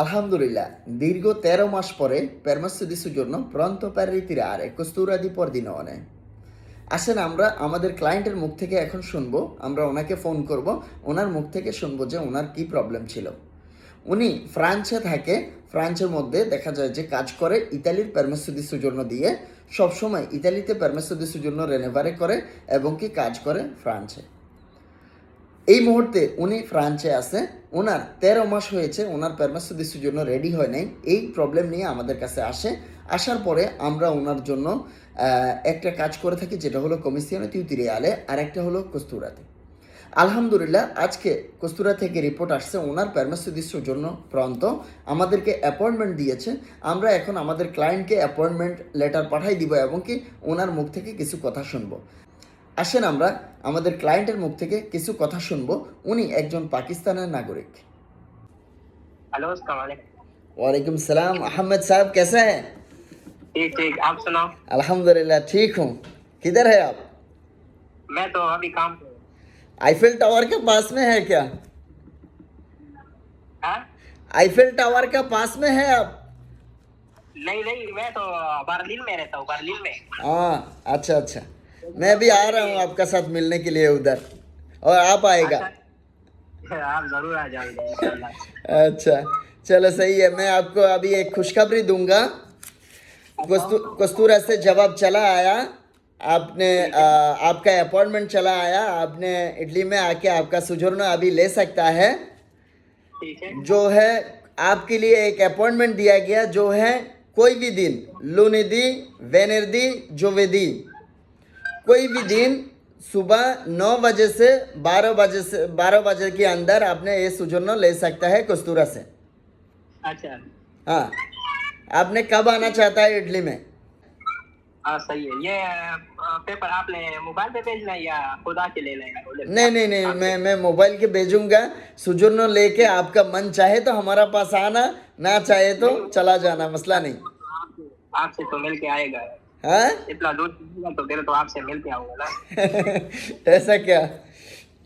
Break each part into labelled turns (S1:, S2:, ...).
S1: Alhamdulillah, দীর্ঘ 13 মাস পরে permesso জন্য pronto per ritirare costura di Pordenone. আসেন আমরা আমাদের ক্লায়েন্টের মুখ থেকে এখন শুনবো, আমরা ওনাকে ফোন করব, ওনার মুখ থেকে শুনবো যে ওনার কি প্রবলেম ছিল। উনি ফ্রান্সে থাকে, ফ্রান্সের মধ্যে দেখা যায় যে কাজ করে ইতালির permesso জন্য দিয়ে, সবসময় ইতালিতে permesso জন্য রেনেভারে করে এবং কি কাজ করে ফ্রান্সে। এই মুহূর্তে উনি ফ্রান্সে আছে, ওনার 13 মাস হয়েছে, ওনার permesso জন্য রেডি হয় নাই। এই প্রবলেম নিয়ে আমাদের কাছে আসার পরে আমরা ওনার জন্য একটা কাজ করে থাকি, যেটা হলো কমিশনে টিউটোরিয়ালে, আর একটা হলো কস্তুরাতে। আলহামদুলিল্লাহ, আজকে কস্তুরা থেকে রিপোর্ট আসছে ওনার permesso জন্য প্রন্ত আমাদেরকে অ্যাপয়েন্টমেন্ট দিয়েছে। আমরা এখন আমাদের ক্লায়েন্টকে অ্যাপয়েন্টমেন্ট লেটার পাঠাই দিব এবং কি ওনার মুখ থেকে কিছু কথা শুনবো। আসেন আমরা আমাদের ক্লায়েন্টের মুখ থেকে কিছু কথা শুনবো। উনি একজন পাকিস্তানের নাগরিক।
S2: हेलो अस्सलाम वालेकुम।
S1: वालेकुम सलाम। अहमद साहब कैसे हैं?
S2: ठीक ठीक, आप सुनाओ।
S1: अल्हम्दुलिल्लाह ठीक हूँ। किधर है आप?
S2: मैं तो अभी काम पे हूँ।
S1: आईफिल टावर के पास में है क्या?
S2: हाँ?
S1: आईफिल टावर के पास में है आप?
S2: नहीं नहीं, मैं तो बर्लिन में रहता हूँ, बर्लिन में।
S1: हाँ, अच्छा अच्छा। मैं भी आ रहा हूँ आपका साथ मिलने के लिए उधर, और आप आएगा?
S2: अच्छा, आप जरूर आ जाएंगे इंशाल्लाह।
S1: अच्छा, चलो सही है। मैं आपको अभी एक खुशखबरी दूंगा। कस्तूरा से जवाब चला आया, आपने आपका अपॉइंटमेंट चला आया, आपने इटली में आके आपका सुजोर्नो अभी ले सकता है।
S2: ठीक है।
S1: जो है आपके लिए एक अपॉइंटमेंट दिया गया, जो है कोई भी दिन, लुनेदी, वेनेरदी, जोवेदी, कोई भी दिन सुबह 9 बजे से 12 बजे के अंदर आपने ये सुजोर्नो ले सकता है कस्तूरा से।
S2: अच्छा,
S1: हाँ, आपने कब आना चाहता है इटली में?
S2: हाँ सही है। ये पेपर आपने मोबाइल पे भेजना है या खुद आके ले लेना?
S1: नहीं नहीं नहीं, मैं मोबाइल के भेजूंगा। सुजोर्नो लेके आपका मन चाहे तो हमारा पास आना, ना चाहे तो चला जाना, मसला नहीं।
S2: आपसे तो मिल के आएगा।
S1: हाँ
S2: इतना दूर जाऊंगा तो फिर तो आपसे मिल के आऊंगा ना।
S1: ऐसा क्या?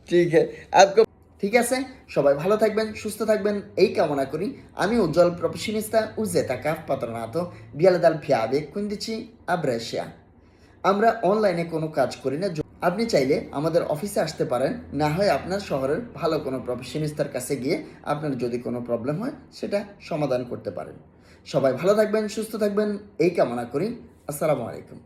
S1: ঠিক আছে, आपको ঠিক আছে। সবাই ভালো থাকবেন, সুস্থ থাকবেন এই কামনা করি। আমি উজ্জ্বল প্রফেশনিস্তা উজেতা কাফ পাত্রনাতো বিয়ালদাল ফিয়াবে কুন্দিছি আব্রাশিয়া। আমরা অনলাইনে কোনো কাজ করি না। আপনি চাইলে আমাদের অফিসে আসতে পারেন, না হয় আপনার শহরের ভালো কোনো প্রফেশনিস্তার কাছে গিয়ে আপনার যদি কোনো প্রবলেম হয় সেটা সমাধান করতে পারেন। সবাই ভালো থাকবেন, সুস্থ থাকবেন এই কামনা করি। আসসালামু আলাইকুম।